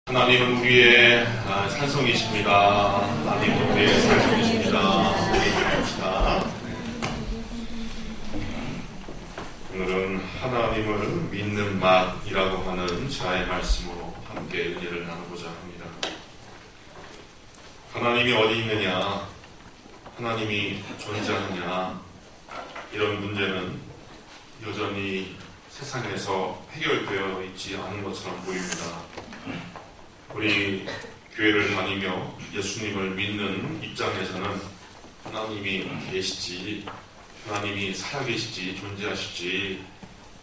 하나님은 우리의 산성이십니다. 하나님은 우리의 산성이십니다. 우리 기도합시다. 오늘은 하나님을 믿는 맛이라고 하는 자의 말씀으로 함께 은혜를 나누고자 합니다. 하나님이 어디 있느냐, 하나님이 존재하느냐, 이런 문제는 여전히 세상에서 해결되어 있지 않은 것처럼 보입니다. 우리 교회를 다니며 예수님을 믿는 입장에서는 하나님이 계시지, 하나님이 살아계시지, 존재하시지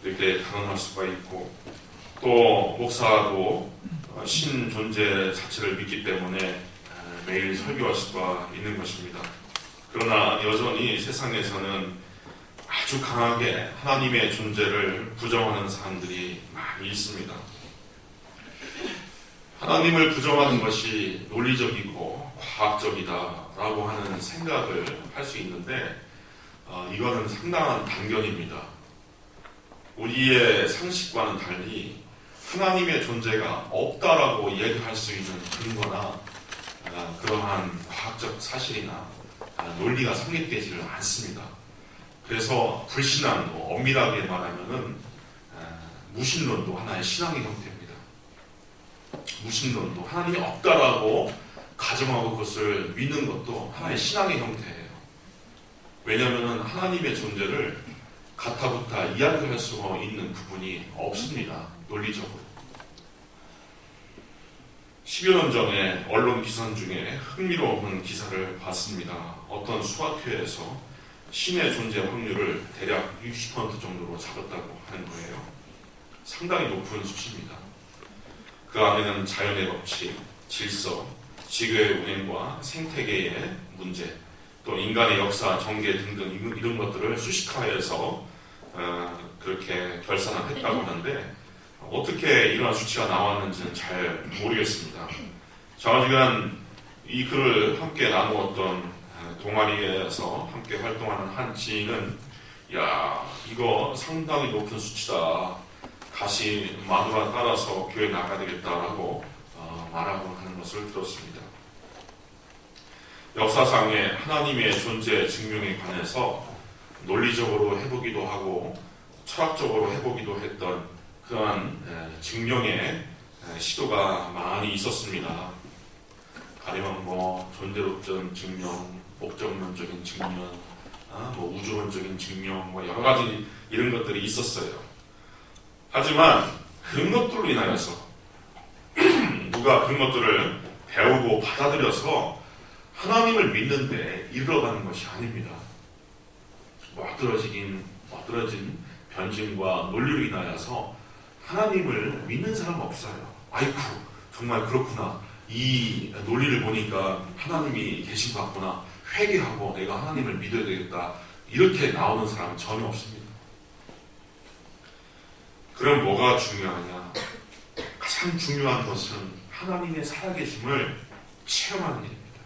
이렇게 단언할 수가 있고, 또 목사도 신존재 자체를 믿기 때문에 매일 설교할 수가 있는 것입니다. 그러나 여전히 세상에서는 아주 강하게 하나님의 존재를 부정하는 사람들이 많이 있습니다. 하나님을 부정하는 것이 논리적이고 과학적이다라고 하는 생각을 할 수 있는데 이거는 상당한 단견입니다. 우리의 상식과는 달리 하나님의 존재가 없다라고 얘기할 수 있는 근거나 그러한 과학적 사실이나 논리가 성립되지를 않습니다. 그래서 불신앙도 엄밀하게 말하면은 무신론도 하나의 신앙의 형태입니다. 무신론도 하나님이 없다라고 가정하고 그것을 믿는 것도 하나의 신앙의 형태예요. 왜냐하면 하나님의 존재를 가타부타 이야기할 수 있는 부분이 없습니다. 논리적으로. 10여 년 전에 언론 기사 중에 흥미로운 기사를 봤습니다. 어떤 수학회에서 신의 존재 확률을 대략 60% 정도로 잡았다고 하는 거예요. 상당히 높은 수치입니다. 그 안에는 자연의 법칙, 질서, 지구의 운행과 생태계의 문제, 또 인간의 역사, 정계 등등 이런 것들을 수식화해서 그렇게 결산을 했다고 하는데 어떻게 이러한 수치가 나왔는지는 잘 모르겠습니다. 저희가 이 글을 함께 나누었던 동아리에서 함께 활동하는 한 지인은 야, 이거 상당히 높은 수치다. 다시 마누라 따라서 교회 나가야 되겠다라고 말하고 하는 것을 들었습니다. 역사상의 하나님의 존재 증명에 관해서 논리적으로 해보기도 하고 철학적으로 해보기도 했던 그러한 증명의 시도가 많이 있었습니다. 가령 존재론적 증명, 목적론적인 증명, 우주론적인 증명, 여러 가지 이런 것들이 있었어요. 하지만 그런 것들로 인하여서 누가 그런 것들을 배우고 받아들여서 하나님을 믿는데 이르러가는 것이 아닙니다. 멋들어진 변증과 논리로 인하여서 하나님을 믿는 사람은 없어요. 아이쿠, 정말 그렇구나. 이 논리를 보니까 하나님이 계신 것 같구나. 회개하고 내가 하나님을 믿어야 되겠다. 이렇게 나오는 사람은 전혀 없습니다. 그럼 뭐가 중요하냐? 가장 중요한 것은 하나님의 살아계심을 체험하는 일입니다.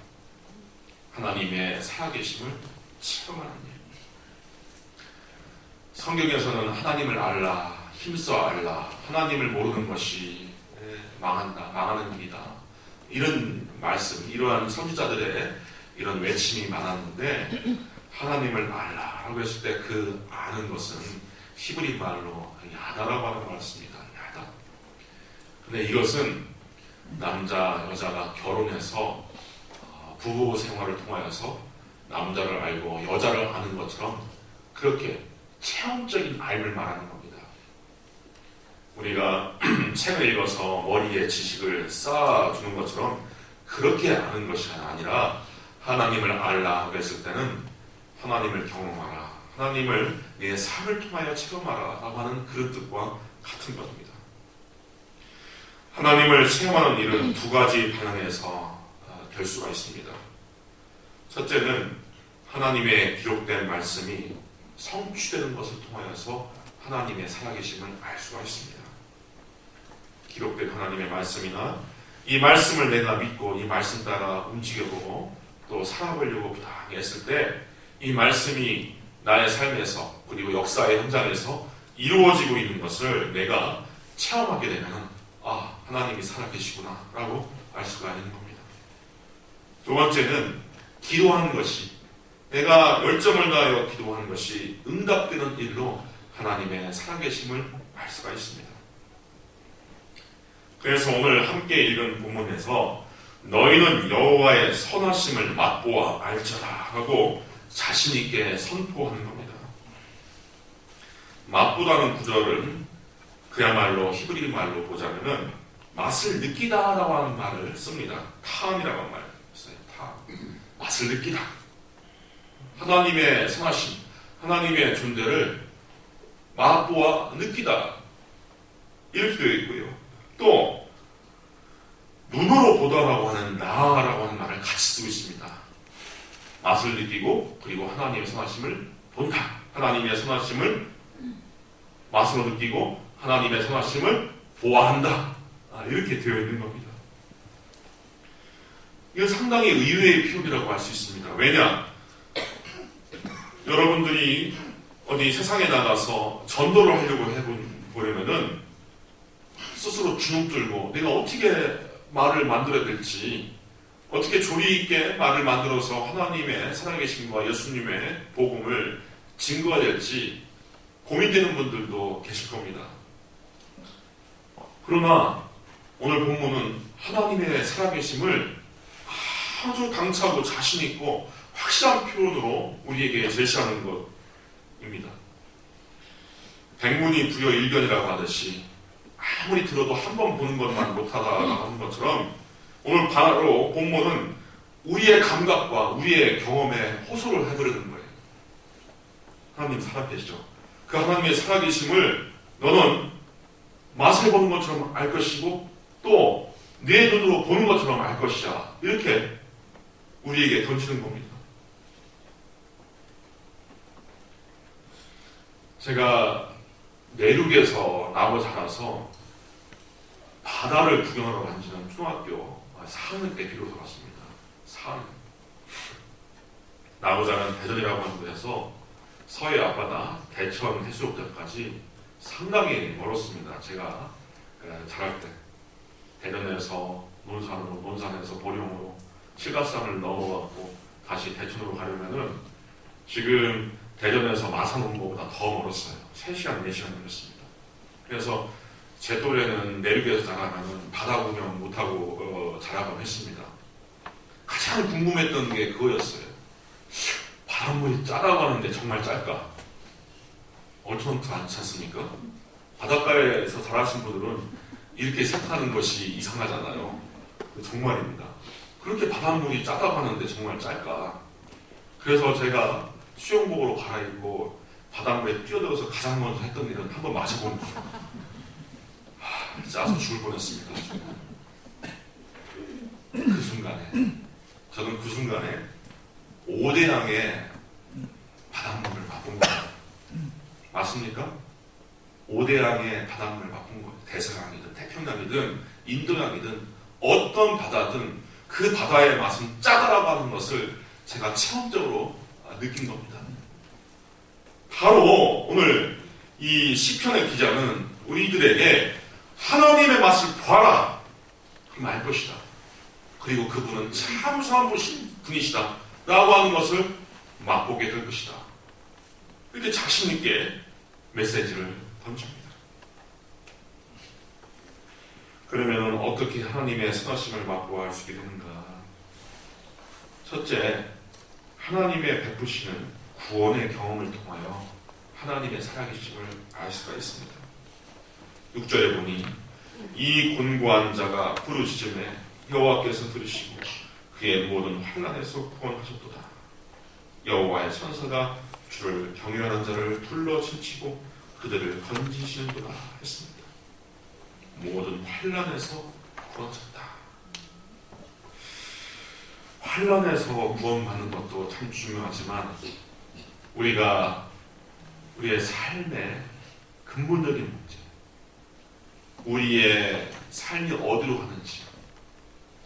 하나님의 살아계심을 체험하는 일. 성경에서는 하나님을 알라, 힘써 알라, 하나님을 모르는 것이 망한다, 망하는 일이다. 이런 말씀, 이러한 선지자들의 이런 외침이 많았는데 하나님을 알라라고 했을 때 그 아는 것은 히브리 말로 야다라고 하는 말씀입니다. 야다. 근데 이것은 남자, 여자가 결혼해서 부부 생활을 통하여서 남자를 알고 여자를 아는 것처럼 그렇게 체험적인 알을 말하는 겁니다. 우리가 책을 읽어서 머리에 지식을 쌓아주는 것처럼 그렇게 아는 것이 아니라 하나님을 알라 했을 때는 하나님을 경험하라. 하나님을 내 삶을 통하여 체험하라 라고 하는 그런 뜻과 같은 것입니다. 하나님을 체험하는 일은 두 가지 방향에서 될 수가 있습니다. 첫째는 하나님의 기록된 말씀이 성취되는 것을 통하여서 하나님의 살아계심을 알 수가 있습니다. 기록된 하나님의 말씀이나 이 말씀을 내가 믿고 이 말씀 따라 움직여보고 또 살아보려고 부당했을 때 이 말씀이 나의 삶에서 그리고 역사의 현장에서 이루어지고 있는 것을 내가 체험하게 되면 아, 하나님이 살아계시구나 라고 알 수가 있는 겁니다. 두 번째는 기도하는 것이, 내가 열정을 다하여 기도하는 것이 응답되는 일로 하나님의 살아계심을 알 수가 있습니다. 그래서 오늘 함께 읽은 본문에서 너희는 여호와의 선하심을 맛보아 알지라 하고 자신 있게 선포하는 겁니다. 맛보다는 구절은 그야말로 히브리 말로 보자면은 맛을 느끼다라고 하는 말을 씁니다. 탐이라고 하는 말을 써요. 탐. 맛을 느끼다. 하나님의 선하심, 하나님의 존재를 맛보아 느끼다. 이렇게 되어 있고요. 또 눈으로 보다라고 하는 나라고 하는 말을 같이 쓰고 있습니다. 맛을 느끼고 그리고 하나님의 선하심을 본다. 하나님의 선하심을 맛으로 느끼고 하나님의 선하심을 보아한다. 이렇게 되어 있는 겁니다. 이건 상당히 의외의 표현이라고 할 수 있습니다. 왜냐? 여러분들이 어디 세상에 나가서 전도를 하려고 해보려면은 스스로 주눅 들고 내가 어떻게 말을 만들어야 될지, 어떻게 조리 있게 말을 만들어서 하나님의 살아계심과 예수님의 복음을 증거해야 될지 고민되는 분들도 계실 겁니다. 그러나 오늘 본문은 하나님의 살아계심을 아주 강차고 자신있고 확실한 표현으로 우리에게 제시하는 것입니다. 백문이 불여일견이라고 하듯이 아무리 들어도 한 번 보는 것만 못하다라고 하는 것처럼 오늘 바로 본문은 우리의 감각과 우리의 경험에 호소를 해버리는 거예요. 하나님 살아계시죠. 그 하나님의 살아계심을 너는 맛을 보는 것처럼 알 것이고 또 내 눈으로 보는 것처럼 알 것이야. 이렇게 우리에게 던지는 겁니다. 제가 내륙에서 나고 자라서 바다를 구경하러 간 지는 초등학교 4학년 때 비로소 갔습니다. 4학년. 나고 자란 대전이라고 하는 곳에서 서해 앞바다 대천 해수욕장까지 상당히 멀었습니다. 제가 자랄 때 대전에서 논산에서 보령으로 칠갑산을 넘어갔고 다시 대천으로 가려면은 지금 대전에서 마산 온 것보다 더 멀었어요. 3시간, 4시간 걸렸습니다. 그래서 제 또래는 내륙에서 자라면 바다 구경 못하고 자라곤 했습니다. 가장 궁금했던 게 그거였어요. 바닷물이 짜다고 하는데 정말 짤까? 얼토당토 않지 않습니까? 바닷가에서 자라신 분들은 이렇게 생각하는 것이 이상하잖아요. 정말입니다. 그렇게 바닷물이 짜다고 하는데 정말 짤까? 그래서 제가 수영복으로 갈아입고 바닷물에 뛰어들어서 가장 먼저 했던 일은 한번 마셔보는 거예요. 짜서 죽을 뻔했습니다. 그 순간에 저는 그 순간에 5대양의 바닷물을 맛본 거예요. 맞습니까? 5대양의 바닷물을 맛본 거예요. 대서양이든 태평양이든 인도양이든 어떤 바다든 그 바다의 맛은 짜다라고 하는 것을 제가 체험적으로 느낀 겁니다. 바로 오늘 이 시편의 기자는 우리들에게 하나님의 맛을 봐라 그럼 알 것이다. 그리고 그분은 참 선한 분이시다 라고 하는 것을 맛보게 될 것이다. 이렇게 자신있게 메시지를 던집니다. 그러면 어떻게 하나님의 선하심을 맛보아 알 수 있게 되는가? 첫째, 하나님의 베푸시는 구원의 경험을 통하여 하나님의 살아계심을 알 수가 있습니다. 6절에 보니 이 곤고한 자가 부르짖음에 여호와께서 들으시고 그의 모든 환난에서 구원하셨도다. 여호와의 천사가 주를 경외하는 자를 둘러 칭치고 그들을 건지시는도다 했습니다. 모든 환난에서 구원하셨다. 환난에서 구원받는 것도 참 중요하지만 우리의 삶의 근본적인 문제, 우리의 삶이 어디로 가는지,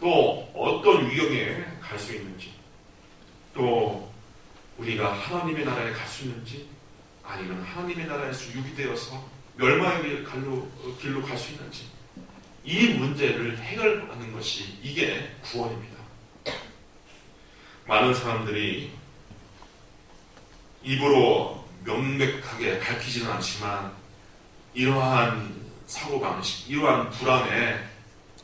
또 어떤 위경에 갈 수 있는지, 또 우리가 하나님의 나라에 갈 수 있는지 아니면 하나님의 나라에서 유기되어서 멸망의 길로 갈 수 있는지, 이 문제를 해결하는 것이 이게 구원입니다. 많은 사람들이 입으로 명백하게 밝히지는 않지만 이러한 사고방식, 이러한 불안에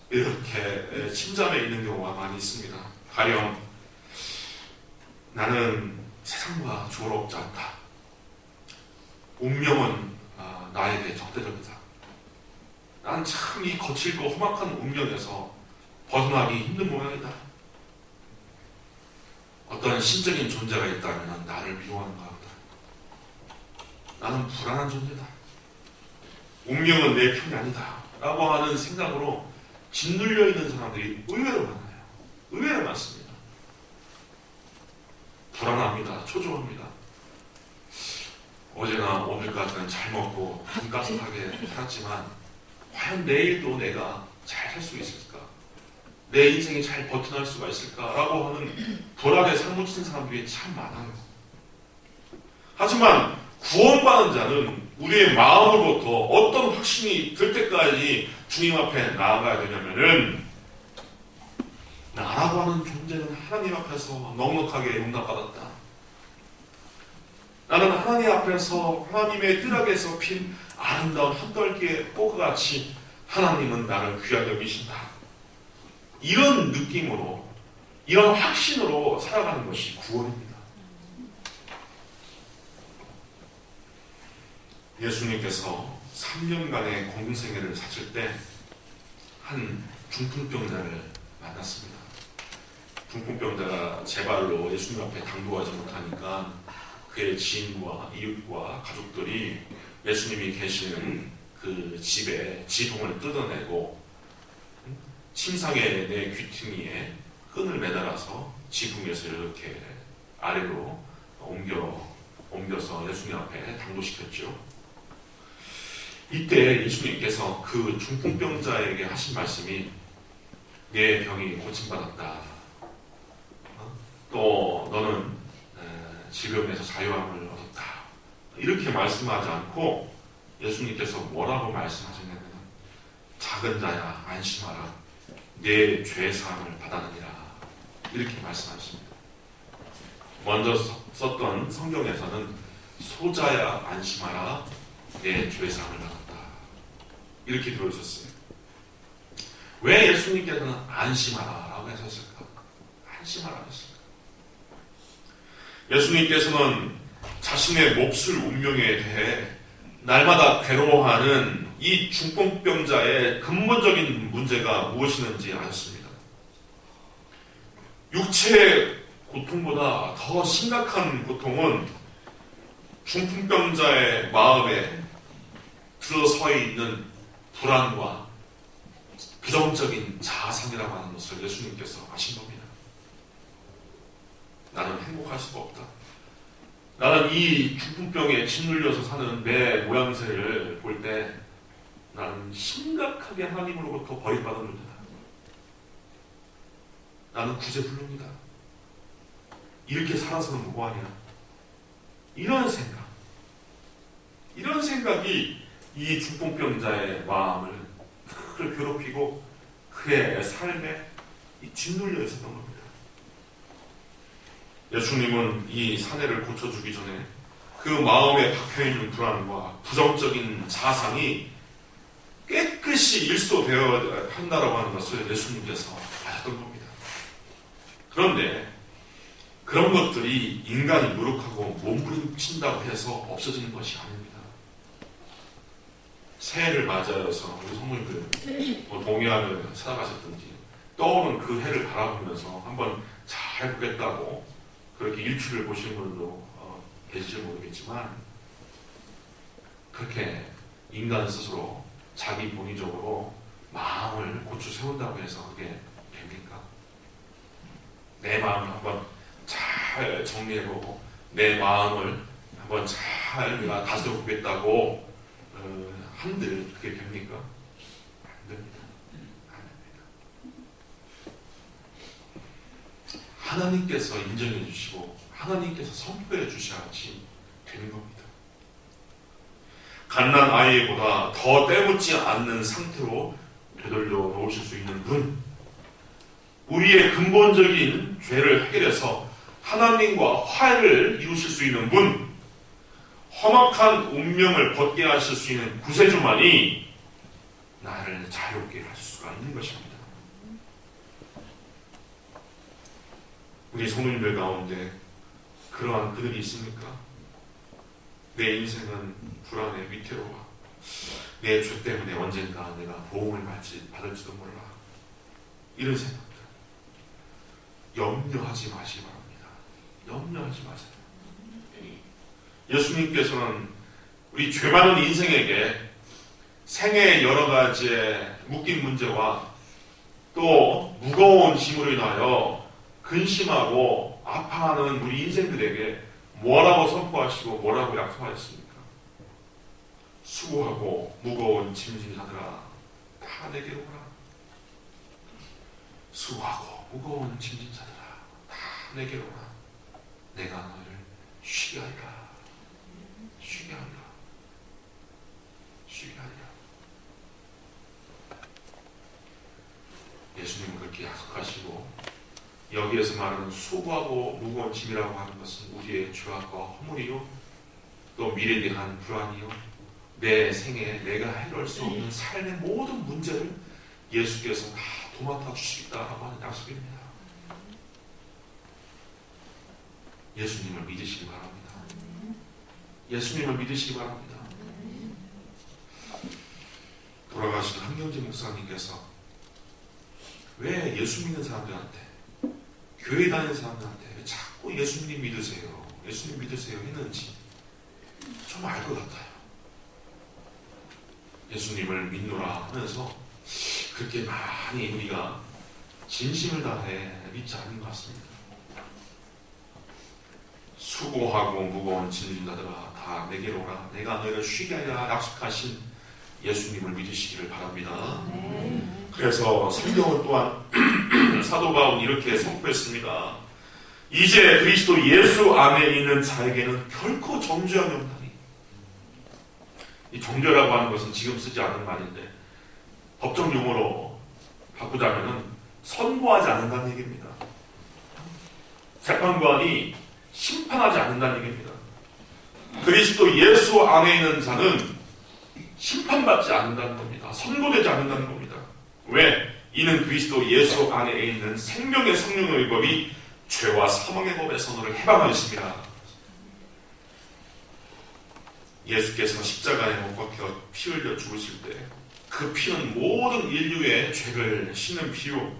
이렇게 침잠해 있는 경우가 많이 있습니다. 가령 나는 세상과 조화롭지 않다. 운명은 나에게 적대적이다. 난 참 이 거칠고 험악한 운명에서 벗어나기 힘든 모양이다. 어떤 신적인 존재가 있다면 나를 미워하는가 보다. 나는 불안한 존재다. 운명은 내 편이 아니다. 라고 하는 생각으로 짓눌려 있는 사람들이 의외로 많아요. 의외로 많습니다. 불안합니다. 초조합니다. 어제나 오늘까지는 잘 먹고 끈까듯하게 살았지만 과연 내일도 내가 잘 살 수 있을까? 내 인생이 잘 버텨날 수가 있을까라고 하는 불안에 사무치는 사람들이 참 많아요. 하지만 구원받은 자는 우리의 마음으로부터 어떤 확신이 들 때까지 주님 앞에 나아가야 되냐면은 나라고 하는 존재는 하나님 앞에서 넉넉하게 용납받았다. 나는 하나님 앞에서 하나님의 뜰 아래에서 핀 아름다운 한떨기의 꽃과 같이 하나님은 나를 귀하게 여기신다. 이런 느낌으로, 이런 확신으로 살아가는 것이 구원입니다. 예수님께서 3년간의 공생애를 사실 때 한 중풍병자를 만났습니다. 중풍병자가 제발로 예수님 앞에 당도하지 못하니까 그의 지인과 이웃과 가족들이 예수님이 계시는 그 집에 지붕을 뜯어내고 침상의 내 귀퉁이에 끈을 매달아서 지붕에서 이렇게 아래로 옮겨서 예수님 앞에 당도시켰죠. 이때 예수님께서 그 중풍병자에게 하신 말씀이 내 병이 고침받았다. 또 너는 질병에서 자유함을 얻었다. 이렇게 말씀하지 않고 예수님께서 뭐라고 말씀하셨냐면 작은 자야 안심하라. 내 죄사함을 받았느니라. 이렇게 말씀하십니다. 먼저 썼던 성경에서는 소자야 안심하라. 내 죄사함을 받았다. 이렇게 들어있었어요. 왜 예수님께서는 안심하라라고 하셨을까? 안심하라 하셨을까? 예수님께서는 자신의 몹쓸 운명에 대해 날마다 괴로워하는 이 중풍병자의 근본적인 문제가 무엇이는지 아셨습니다. 육체의 고통보다 더 심각한 고통은 중풍병자의 마음에 들어서 있는 불안과 부정적인 자아상이라고 하는 것을 예수님께서 아신 겁니다. 나는 행복할 수가 없다. 나는 이 중풍병에 짓눌려서 사는 내 모양새를 볼 때 나는 심각하게 하나님으로부터 버림받은 존재다. 나는 구제불능이다. 이렇게 살아서는 뭐하냐. 이런 생각이 이 중풍병자의 마음을 늘 괴롭히고 그의 삶에 짓눌려 있었던 겁니다. 예수님은 이 사내를 고쳐주기 전에 그 마음에 박혀있는 불안과 부정적인 자상이 깨끗이 일소되어야 한다라고 하는 것을 예수님께서 아셨던 겁니다. 그런데 그런 것들이 인간이 노력하고 몸부림친다고 해서 없어지는 것이 아닙니다. 새해를 맞이해서 우리 성모님들 동해안을 찾아가셨든지 떠오른 그 해를 바라보면서 한번 잘 보겠다고 그렇게 일출을 보시는 분도 계실지 모르겠지만 그렇게 인간 스스로 자기 본의적으로 마음을 고쳐 세운다고 해서 그게 됩니까? 내 마음을 한번 잘 정리해보고 내 마음을 한번 잘 내가 다스려 보겠다고 한들 그게 됩니까? 안 됩니다. 안 됩니다. 하나님께서 인정해 주시고 하나님께서 선포해 주셔야지 되는 겁니다. 갓난 아이보다 더 때묻지 않는 상태로 되돌려 놓으실 수 있는 분, 우리의 근본적인 죄를 해결해서 하나님과 화해를 이루실 수 있는 분, 험악한 운명을 벗게 하실 수 있는 구세주만이 나를 자유롭게 하실 수가 있는 것입니다. 우리 성도님들 가운데 그러한 그들이 있습니까? 내 인생은 불안해, 위태로워. 내 죄 때문에 언젠가 내가 보험을 받을지도 몰라. 이런 생각들 염려하지 마시기 바랍니다. 염려하지 마세요. 예수님께서는 우리 죄 많은 인생에게 생애의 여러 가지의 묶인 문제와 또 무거운 짐으로 인하여 근심하고 아파하는 우리 인생들에게 뭐라고 선포하시고 뭐라고 약속하셨습니까? 수고하고 무거운 짐진 자들아 다 내게로 오라. 수고하고 무거운 짐진 자들아 다 내게로 오라. 내가 너희를 쉬게 하리라. 쉬게 하리라. 쉬게 하리라. 예수님은 그렇게 약속하시고, 여기에서 말하는 수고하고 무거운 짐이라고 하는 것은 우리의 죄악과 허물이요, 또 미래에 대한 불안이요, 내 생에 내가 해결할 수 없는 삶의 모든 문제를 예수께서 다 도맡아 주시겠다라고 하는 약속입니다. 예수님을 믿으시기 바랍니다. 예수님을 믿으시기 바랍니다. 돌아가신 한경재 목사님께서 왜 예수 믿는 사람들한테, 교회 다니는 사람들한테 왜 자꾸 예수님 믿으세요, 예수님 믿으세요 했는지 좀 알 것 같아요. 예수님을 믿노라 하면서 그렇게 많이 우리가 진심을 다해 믿지 않는 것 같습니다. 수고하고 무거운 짐진 자들아 다 내게로 오라. 내가 너희를 쉬게 하리라 약속하신 예수님을 믿으시기를 바랍니다. 그래서 성경은 또한 사도 바울은 이렇게 선포했습니다. 이제 그리스도 예수 안에 있는 자에게는 결코 정죄함이 없다니. 이 정죄라고 하는 것은 지금 쓰지 않은 말인데 법정 용어로 바꾸자면 선고하지 않는다는 얘기입니다. 재판관이 심판하지 않는다는 얘기입니다. 그리스도 예수 안에 있는 자는 심판받지 않는다는 겁니다. 선고되지 않는다는 겁니다. 왜? 이는 그리스도 예수 안에 있는 생명의 성령의 법이 죄와 사망의 법에서 너를 해방하였습니다. 예수께서 십자가에 못 박혀 피 흘려 죽으실 때 그 피는 모든 인류의 죄를 씻는 피요,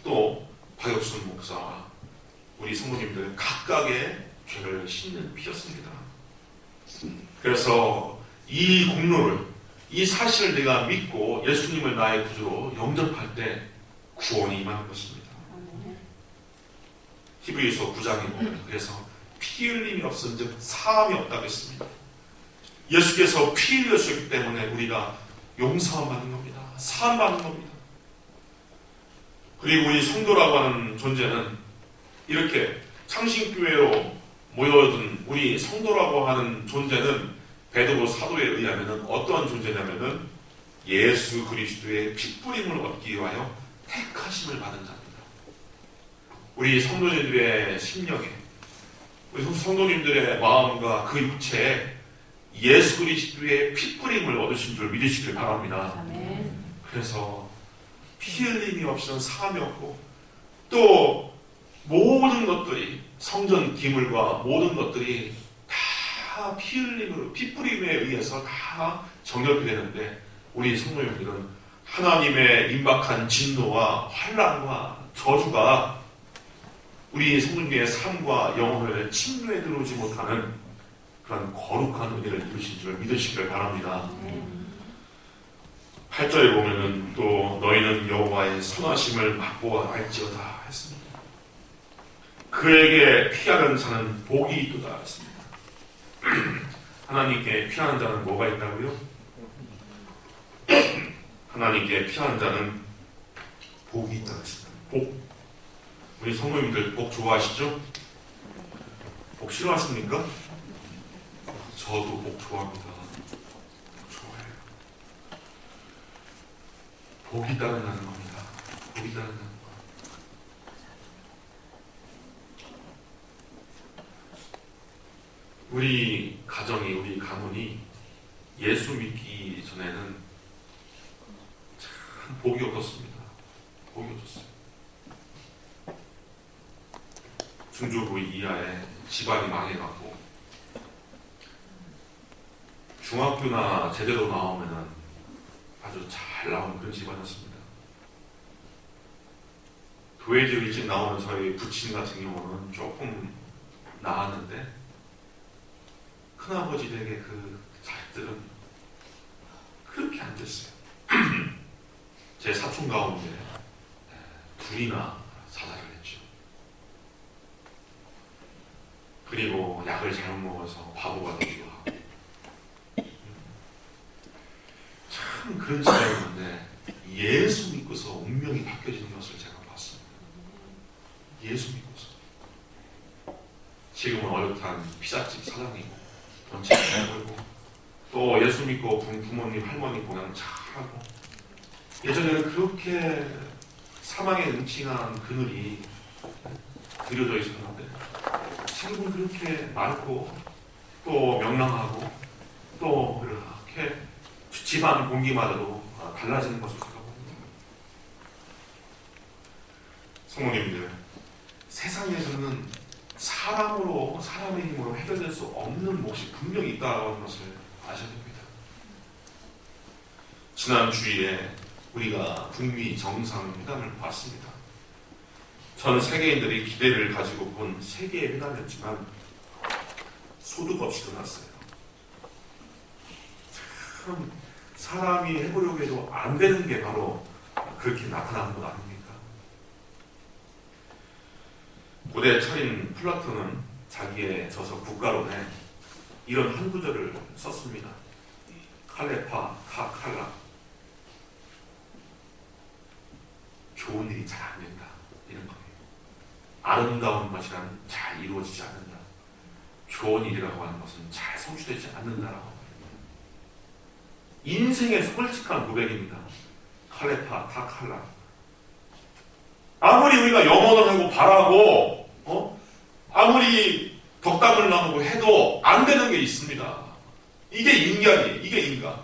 또 박혁순 목사와 우리 성도님들 각각의 죄를 씻는 피였습니다. 그래서 이 공로를, 이 사실을 내가 믿고 예수님을 나의 구주로 영접할 때 구원이 임하는 것입니다. 히브리서 9장에 보면 그래서 피 흘림이 없은즉 사함이 없다고 했습니다. 예수께서 피 흘렸기 때문에 우리가 용서함 받는 겁니다. 사함 받는 겁니다. 그리고 우리 성도라고 하는 존재는 이렇게 창신교회로 모여든 우리 성도라고 하는 존재는 베드로 사도에 의하면 어떠한 존재냐면은 예수 그리스도의 핏부림을 얻기 위하여 택하심을 받은 자입니다. 우리 성도님들의 심령에, 우리 성도님들의 마음과 그 육체에 예수 그리스도의 핏부림을 얻으신 줄 믿으시길 바랍니다. 아멘. 그래서 피 흘림이 없이는 사함이 없고, 또 모든 것들이 성전 기물과 모든 것들이 다 피 흘림으로, 핏부림에 의해서 다 정결이 되는데, 우리 성도님들은 하나님의 임박한 진노와 환난과 저주가 우리 성도님의 삶과 영혼을 침노에 들어오지 못하는 그런 거룩한 은혜를 이루신 줄 믿으시길 바랍니다. 8절에 보면은 또 너희는 여호와의 선하심을 맛보아 알지어다 했습니다. 그에게 피하는 자는 복이 있도다 했습니다. 하나님께 피하는 자는 뭐가 있다고요? 하나님께 피하는 자는 복이 있다고 했습니다. 복. 우리 성도님들 복 좋아하시죠? 복 싫어하십니까? 저도 복 좋아합니다. 좋아해요. 복이 따른다는 겁니다. 복이 따른다는 것. 우리 가정이, 우리 가문이 예수 믿기 전에는 참 복이 없었습니다. 복이 없었어요. 중조부 이하에 집안이 망해갖고 중학교나 제대로 나오면은 아주 잘 나온 그런 집안이었습니다. 교회에 일찍 나오는 저희 부친 같은 경우는 조금 나았는데 큰아버지 댁의 그 자식들은 그렇게 안 됐어요. 제 사촌 가운데 둘이나 자살을 했죠. 그리고 약을 잘못 먹어서 바보가 되기도 하고 참 그런 집안이었는데 예수 믿고서 운명이 바뀌어지는 것을 제가 봤습니다. 예수 믿고서 지금은 어엿한 피자집 사장이고 돈 잘 벌고 또 예수 믿고 부모님 할머니 공양 잘하고 예전에는 그렇게 사망에 응징한 그늘이 그려져 있었는데 지금은 그렇게 맑고 또 명랑하고 또 이렇게 집안 공기마저도 달라지는 것을 제가 봅니다. 성모님들, 세상에서는 사람의 힘으로 해결될 수 없는 몫이 분명히 있다는 것을 아셔야 됩니다. 지난 주일에 우리가 북미 정상회담을 봤습니다. 전 세계인들이 기대를 가지고 본 세계의 회담이었지만 소득 없이 끝났어요. 참 사람이 해보려고 해도 안 되는 게 바로 그렇게 나타나는 것 아닙니까? 고대 철인 플라톤은 자기의 저서 국가론에 이런 한 구절을 썼습니다. 칼레파 카 칼라. 좋은 일이 잘 안 된다. 이런 거예요. 아름다운 것이란 잘 이루어지지 않는다. 좋은 일이라고 하는 것은 잘 성취되지 않는다라고 합니다. 인생의 솔직한 고백입니다. 칼레파 타 칼라. 아무리 우리가 염원을 하고 바라고 아무리 덕담을 나누고 해도 안 되는 게 있습니다. 이게 인간이에요. 이게 인간.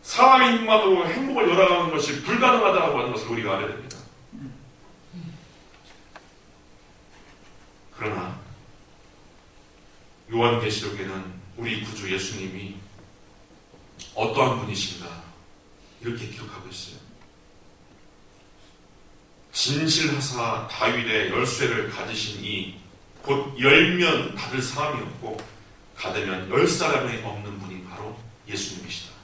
사람의 힘만으로 행복을 열어가는 것이 불가능하다고 하는 것을 우리가 알아야 됩니다. 그러나 요한계시록에는 우리 구주 예수님이 어떠한 분이신가 이렇게 기록하고 있어요. 진실하사 다윗의 열쇠를 가지신 이 곧 열면 닫을 사람이 없고 닫으면 열 사람이 없는 분이 바로 예수님이시다.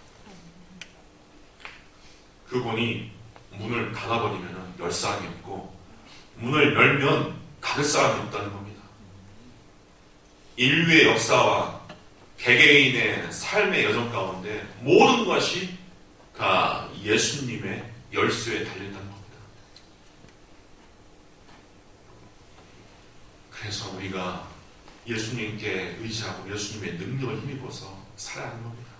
그분이 문을 닫아버리면 열 사람이 없고 문을 열면 닫을 사람이 없다는 겁니다. 인류의 역사와 개개인의 삶의 여정 가운데 모든 것이 다 예수님의 열쇠에 달린다는 겁니다. 그래서 우리가 예수님께 의지하고 예수님의 능력을 힘입어서 살아야 하는 겁니다.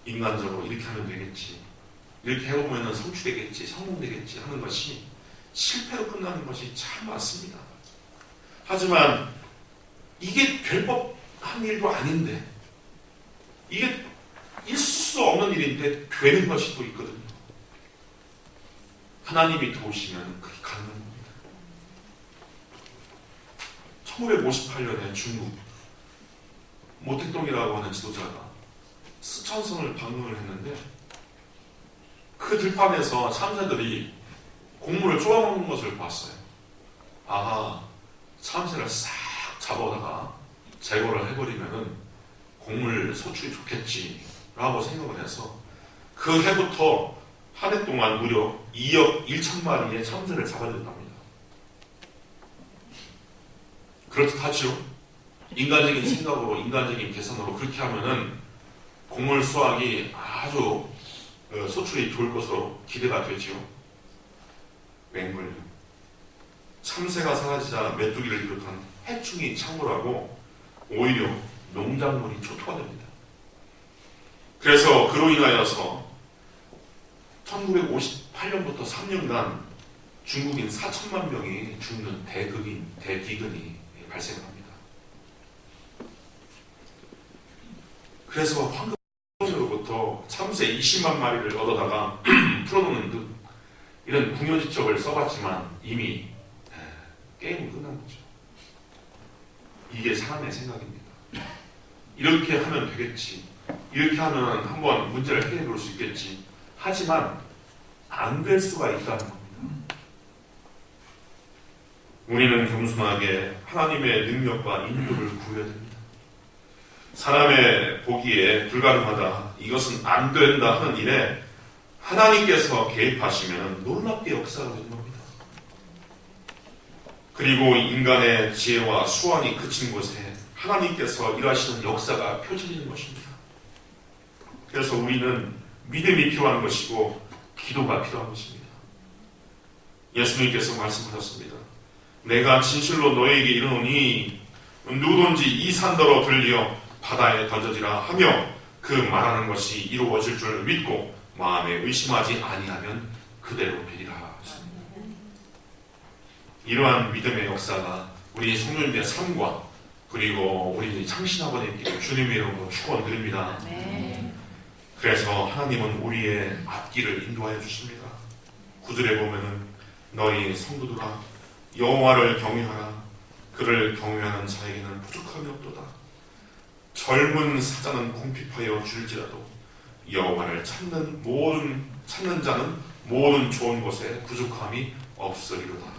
인간적으로 이렇게 하면 되겠지, 이렇게 해보면 성취되겠지, 성공되겠지 하는 것이 실패로 끝나는 것이 참 많습니다. 하지만 이게 될 법한 일도 아닌데, 이게 있을 수 없는 일인데 되는 것이 또 있거든요. 하나님이 도우시면 그게 가능한 겁니다. 1958년에 중국 모택동이라고 하는 지도자가 스촨성을 방문을 했는데 그 들판에서 참새들이 곡물을 쪼아먹는 것을 봤어요. 아하, 참새를 싹 잡아다가 제거를 해버리면은 곡물 소출이 좋겠지 라고 생각을 해서 그 해부터 한 해 동안 무려 2억 1천 마리의 참새를 잡아냈답니다. 그렇듯하죠. 인간적인 생각으로, 인간적인 계산으로 그렇게 하면은 곡물 수확이 아주 소출이 좋을 것으로 기대가 되죠. 맹물. 참새가 사라지자 메뚜기를 비롯한 해충이 창궐하고 오히려 농작물이 초토화됩니다. 그래서 그로 인하여서 1958년부터 3년간 중국인 4천만 명이 죽는 대기근이 발생합니다. 그래서 황금으로부터 참새 20만 마리를 얻어다가 풀어놓는 듯 이런 궁여지책을 써봤지만 이미 게임은 끝난 거죠. 이게 사람의 생각입니다. 이렇게 하면 되겠지. 이렇게 하면 한번 문제를 해결해 볼 수 있겠지. 하지만 안 될 수가 있다는 겁니다. 우리는 겸손하게 하나님의 능력과 인류를 구해야 됩니다. 사람의 보기에 불가능하다, 이것은 안 된다 하는 일에 하나님께서 개입하시면 놀랍게 역사가 되는 겁니다. 그리고 인간의 지혜와 수완이 그친 곳에 하나님께서 일하시는 역사가 펼쳐지는 것입니다. 그래서 우리는 믿음이 필요한 것이고 기도가 필요한 것입니다. 예수님께서 말씀하셨습니다. 내가 진실로 너에게 이르노니 누구든지 이 산더러 들리어 바다에 던져지라 하며 그 말하는 것이 이루어질 줄 믿고 마음에 의심하지 아니하면 그대로 되리라. 이러한 믿음의 역사가 우리 성도님들의 삶과 그리고 우리 창신아버님께 주님의 이름으로 축원드립니다. 그래서 하나님은 우리의 앞길을 인도하여 주십니다. 9절에 보면은 너희 성도들아 여호와를 경외하라. 그를 경외하는 자에게는 부족함이 없도다. 젊은 사자는 궁핍하여 줄지라도 여호와를 찾는 자는 모든 좋은 것에 부족함이 없으리로다.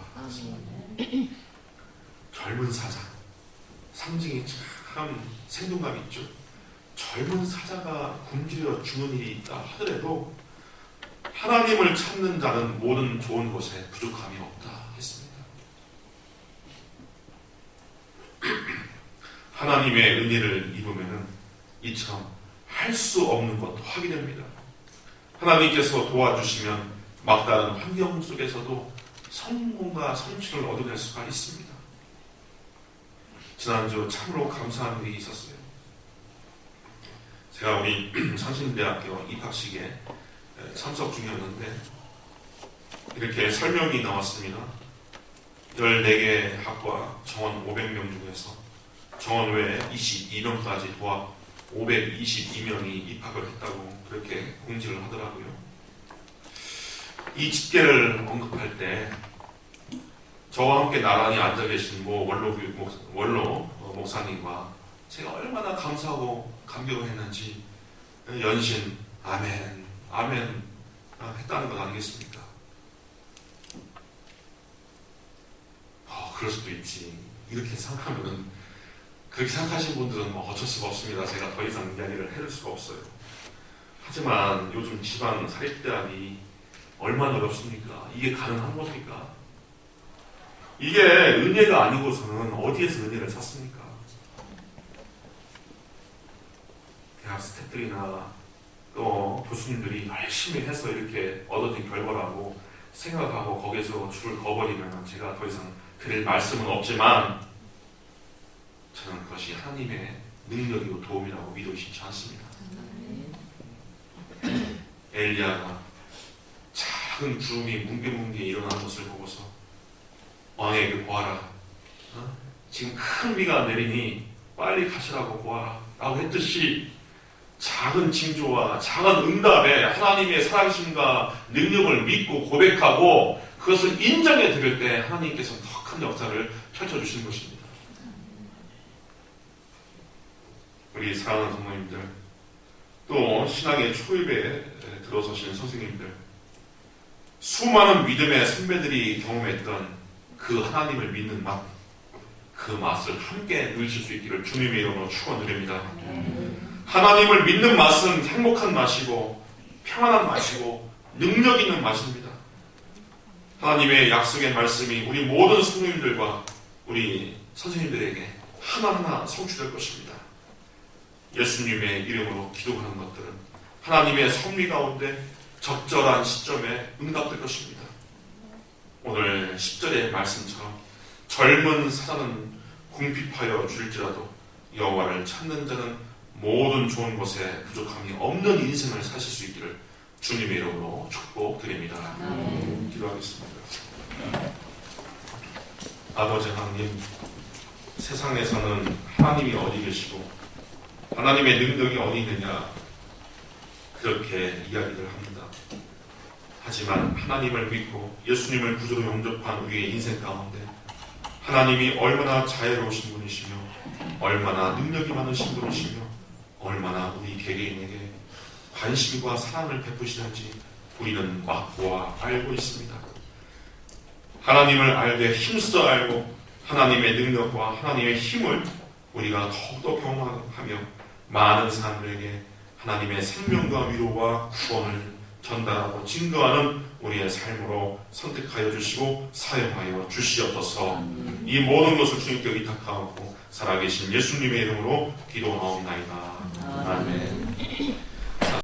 젊은 사자, 상징이 참 생동감 있죠. 젊은 사자가 굶주려 죽는 일이 있다 하더라도 하나님을 찾는 자는 모든 좋은 것에 부족함이 없다 했습니다. 하나님의 은혜를 입으면 이처럼 할 수 없는 것도 하게 됩니다. 하나님께서 도와주시면 막다른 환경 속에서도 성공과 성취를 얻어낼 수가 있습니다. 지난주 참으로 감사한 일이 있었어요. 제가 우리 창신대학교 입학식에 참석 중이었는데 이렇게 설명이 나왔습니다. 14개 학과 정원 500명 중에서 정원 외에 22명까지 도합 522명이 입학을 했다고 그렇게 공지를 하더라고요. 이 집계를 언급할 때 저와 함께 나란히 앉아 계신 원로 목사님과 제가 얼마나 감사하고 감격했는지 연신 아멘 아멘 했다는 것 아니겠습니까? 그럴 수도 있지. 이렇게 생각하면은 그렇게 생각하시는 분들은 어쩔 수가 없습니다. 제가 더 이상 이야기를 해줄 수가 없어요. 하지만 요즘 집안 사립대학이 얼마나 어렵습니까? 이게 가능한 겁니까? 이게 은혜가 아니고서는 어디에서 은혜를 찾습니까? 대학 스태프들이나 또 교수님들이 열심히 해서 이렇게 얻어진 결과라고 생각하고 거기에서 줄을 거버리면 제가 더 이상 드릴 말씀은 없지만 저는 그것이 하나님의 능력이고 도움이라고 믿어 의심치 않습니다. 엘리야가 작은 구름이 뭉게뭉게 일어나는 것을 보고서 왕에게 보아라. 지금 큰 비가 내리니 빨리 가시라고 보아라 라고 했듯이 작은 징조와 작은 응답에 하나님의 살아계심과 능력을 믿고 고백하고 그것을 인정해 드릴 때 하나님께서 더 큰 역사를 펼쳐주시는 것입니다. 우리 사랑하는 성도님들, 또 신앙의 초입에 들어서신 선생님들, 수많은 믿음의 선배들이 경험했던 그 하나님을 믿는 맛, 그 맛을 함께 누리실 수 있기를 주님의 이름으로 축원드립니다. 하나님을 믿는 맛은 행복한 맛이고 평안한 맛이고 능력 있는 맛입니다. 하나님의 약속의 말씀이 우리 모든 성도님들과 우리 선생님들에게 하나하나 성취될 것입니다. 예수님의 이름으로 기도하는 것들은 하나님의 섭리 가운데 적절한 시점에 응답될 것입니다. 오늘 10절의 말씀처럼 젊은 사자는 궁핍하여 줄지라도 여호와를 찾는 자는 모든 좋은 것에 부족함이 없는 인생을 사실 수 있기를 주님의 이름으로 축복드립니다. 기도하겠습니다. 아버지 하나님, 세상에서는 하나님이 어디 계시고 하나님의 능력이 어디 있느냐 그렇게 이야기를 합니다. 하지만 하나님을 믿고 예수님을 구주로 영접한 우리의 인생 가운데 하나님이 얼마나 자애로우신 분이시며 얼마나 능력이 많으신 분이시며 얼마나 우리 개개인에게 관심과 사랑을 베푸시는지 우리는 맛보아 알고 있습니다. 하나님을 알되 힘써 알고 하나님의 능력과 하나님의 힘을 우리가 더욱더 경험하며 많은 사람들에게 하나님의 생명과 위로와 구원을 전달하고 증거하는 우리의 삶으로 선택하여 주시고 사용하여 주시옵소서. 이 모든 것을 주님께 의탁하고 살아계신 예수님의 이름으로 기도하옵나이다. 아멘.